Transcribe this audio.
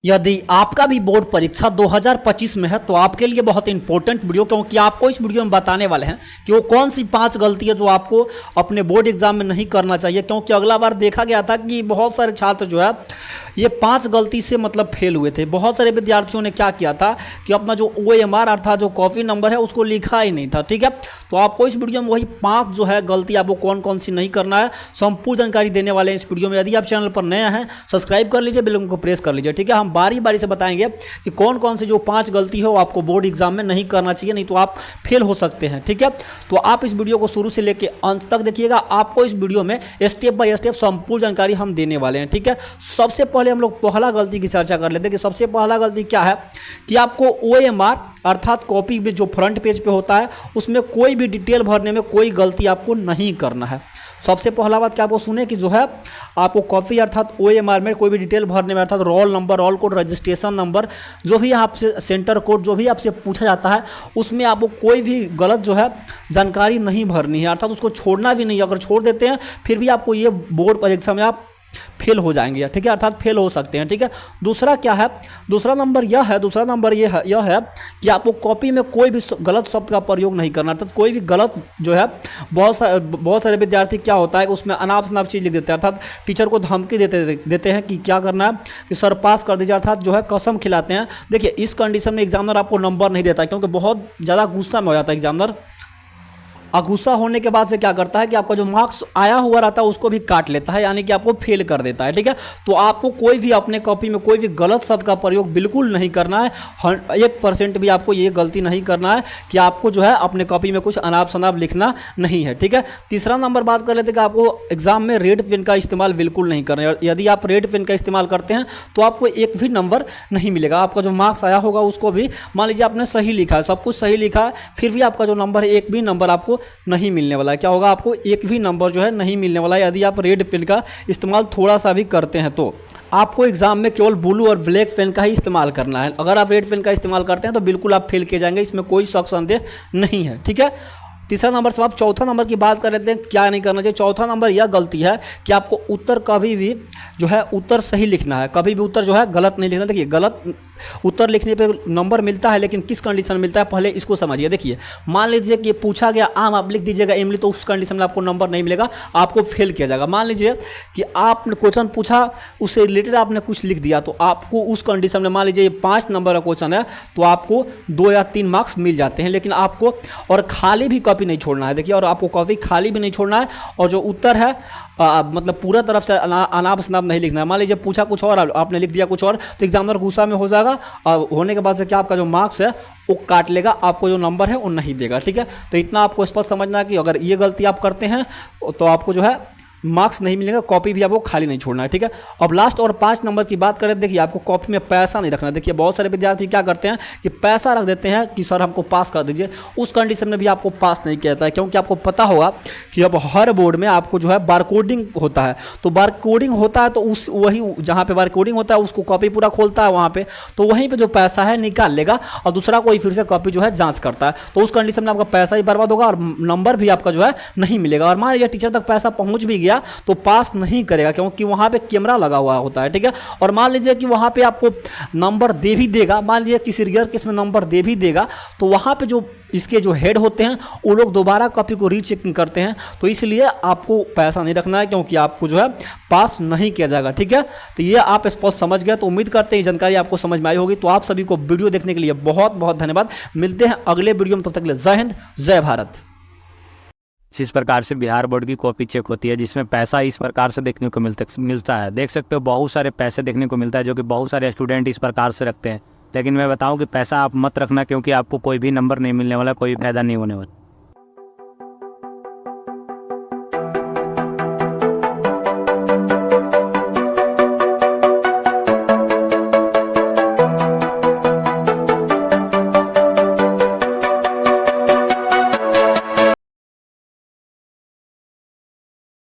यदि आपका भी बोर्ड परीक्षा 2025 में है तो आपके लिए बहुत इंपॉर्टेंट वीडियो, क्योंकि आपको इस वीडियो में बताने वाले हैं कि वो कौन सी 5 गलती है जो आपको अपने बोर्ड एग्जाम में नहीं करना चाहिए। क्योंकि अगला बार देखा गया था कि बहुत सारे छात्र जो है ये 5 गलती से मतलब फेल हुए थे। बहुत सारे विद्यार्थियों ने क्या किया था कि अपना जो OMR अर्थात जो कॉपी नंबर है उसको लिखा ही नहीं था। ठीक है, तो आपको इस वीडियो में वही 5 जो है गलती आपको कौन कौन सी नहीं करना है संपूर्ण जानकारी देने वाले हैं इस वीडियो में। यदि आप चैनल पर नए हैं सब्सक्राइब कर लीजिए, बेल आइकन को प्रेस कर लीजिए। ठीक है, हम बारी बारी से बताएंगे कि कौन कौन से जो 5 गलती है वो आपको बोर्ड एग्जाम में नहीं करना चाहिए, नहीं तो आप फेल हो सकते हैं। ठीक है, तो आप इस वीडियो को शुरू से लेकर अंत तक देखिएगा। आपको इस वीडियो में स्टेप बाय स्टेप संपूर्ण जानकारी हम देने वाले हैं। ठीक है, सबसे पहले हम लोग पहला गलती की चर्चा कर लेते हैं कि सबसे पहला गलती क्या है कि आपको OMR अर्थात कॉपी में जो फ्रंट पेज पे होता है उसमें कोई भी डिटेल भरने में कोई गलती आपको नहीं करना है। सबसे पहला बात क्या आपको सुने कि जो है आपको कॉपी अर्थात OMR में कोई भी डिटेल भरने में अर्थात roll number, roll code, registration number, जो भी आपसे सेंटर कोड जो भी आपसे पूछा जाता है उसमें आपको कोई भी गलत जो है जानकारी नहीं भरनी है, अर्थात उसको छोड़ना भी नहीं है। अगर छोड़ देते हैं फिर भी आपको ये बोर्ड परीक्षा में आप फेल हो जाएंगे। ठीक है, अर्थात फेल हो सकते हैं। ठीक है, दूसरा क्या है, दूसरा नंबर यह है कि आपको कॉपी में कोई भी गलत शब्द का प्रयोग नहीं करना, अर्थात कोई भी गलत जो है बहुत सारे विद्यार्थी क्या होता है उसमें अनाप शनाप चीज़ लिख देते हैं, अर्थात टीचर को धमकी देते हैं कि क्या करना है कि सर पास कर दीजिए, अर्थात जो है कसम खिलाते हैं। देखिए इस कंडीशन में एग्जामिनर आपको नंबर नहीं देता क्योंकि बहुत ज़्यादा गुस्सा में हो जाता है एग्जामिनर। और गुस्सा होने के बाद से क्या करता है कि आपका जो मार्क्स आया हुआ रहता है उसको भी काट लेता है, यानी कि आपको फेल कर देता है। ठीक है, तो आपको कोई भी अपने कॉपी में कोई भी गलत शब्द का प्रयोग बिल्कुल नहीं करना है। 1% भी आपको ये गलती नहीं करना है कि आपको जो है अपने कॉपी में कुछ अनाप शनाप लिखना नहीं है। ठीक है, तीसरा नंबर बात कर लेते हैं कि आपको एग्जाम में रेड पेन का इस्तेमाल बिल्कुल नहीं करना है। यदि आप रेड पेन का इस्तेमाल करते हैं तो आपको एक भी नंबर नहीं मिलेगा। आपका जो मार्क्स आया होगा उसको भी मान लीजिए आपने सही लिखा है, सब कुछ सही लिखा है, फिर भी आपका जो नंबर है एक भी नंबर आपको नहीं मिलने वाला है। क्या होगा, आपको एक भी नंबर जो है नहीं मिलने वाला है यदि आप रेड पेन का इस्तेमाल थोड़ा सा भी करते हैं। तो आपको एग्जाम में केवल ब्लू और ब्लैक पेन का ही इस्तेमाल करना है। अगर आप रेड पेन का इस्तेमाल करते हैं तो बिल्कुल आप फेल किए जाएंगे, इसमें कोई शक संदेह नहीं है। ठीक है, तीसरा नंबर से आप चौथा नंबर की बात कर लेते हैं क्या नहीं करना चाहिए। चौथा नंबर यह गलती है कि आपको उत्तर कभी भी जो है उत्तर सही लिखना है, कभी भी उत्तर जो है गलत नहीं लिखना। देखिए गलत उत्तर लिखने पे नंबर मिलता है लेकिन किस कंडीशन में मिलता है पहले इसको समझिए। देखिए मान लीजिए कि पूछा गया आम, आप लिख दीजिएगा इमली, तो उस कंडीशन में आपको नंबर नहीं मिलेगा, आपको फेल किया जाएगा। मान लीजिए कि आपने क्वेश्चन पूछा उससे रिलेटेड आपने कुछ लिख दिया तो आपको उस कंडीशन में मान लीजिए 5 नंबर का क्वेश्चन है तो आपको 2 या 3 मार्क्स मिल जाते हैं। लेकिन आपको और खाली भी कॉपी नहीं छोड़ना है। देखिए, और आपको कॉपी खाली भी नहीं छोड़ना है और जो उत्तर है मतलब पूरा तरफ से अनाप शनाप नहीं लिखना है। मान लीजिए पूछा कुछ और आपने लिख दिया कुछ और तो एग्जामिनर गुस्सा में हो जाएगा और होने के बाद से क्या आपका जो मार्क्स है वो काट लेगा, आपको जो नंबर है वो नहीं देगा। ठीक है, तो इतना आपको स्पष्ट समझना है कि अगर ये गलती आप करते हैं तो आपको जो है मार्क्स नहीं मिलेगा, कॉपी भी आपको खाली नहीं छोड़ना है। ठीक है, अब लास्ट और 5 नंबर की बात करें। देखिए आपको कॉपी में पैसा नहीं रखना। देखिए बहुत सारे विद्यार्थी क्या करते हैं कि पैसा रख देते हैं कि सर हमको पास कर दीजिए, उस कंडीशन में भी आपको पास नहीं किया जाता है। क्योंकि आपको पता होगा कि अब हर बोर्ड में आपको जो है बारकोडिंग होता है, तो बारकोडिंग होता है तो उस वही जहाँ पे बारकोडिंग होता है उसको कॉपी पूरा खोलता है वहाँ पे, तो वहीं पे जो पैसा है निकाल लेगा और दूसरा कोई फिर से कॉपी जो है जाँच करता है, तो उस कंडीशन में आपका पैसा ही बर्बाद होगा और नंबर भी आपका जो है नहीं मिलेगा। और मान लीजिए टीचर तक पैसा पहुँच भी गया तो पास नहीं करेगा क्योंकि वहां पे कैमरा लगा हुआ होता है। ठीक है, और मान लीजिए कि वहां पे आपको नंबर दे भी देगा, मान लीजिए किसी रियर केस में नंबर दे भी देगा तो वहां पे जो इसके जो हेड होते हैं वो लोग दोबारा कॉपी को रीचेकिंग करते हैं, तो इसलिए आपको पैसा नहीं रखना है क्योंकि आपको जो है पास नहीं किया जाएगा। ठीक है, तो ये आप स्पष्ट समझ गए, तो उम्मीद करते हैं जानकारी आपको समझ में आई होगी। तो आप सभी को वीडियो देखने के लिए बहुत बहुत धन्यवाद। मिलते हैं अगले वीडियो में, तब तक के लिए जय हिंद जय भारत। इस प्रकार से बिहार बोर्ड की कॉपी चेक होती है जिसमें पैसा इस प्रकार से देखने को मिलता है। देख सकते हो बहुत सारे पैसे देखने को मिलता है जो कि बहुत सारे स्टूडेंट इस प्रकार से रखते हैं। लेकिन मैं बताऊं कि पैसा आप मत रखना क्योंकि आपको कोई भी नंबर नहीं मिलने वाला, कोई फायदा नहीं होने वाला।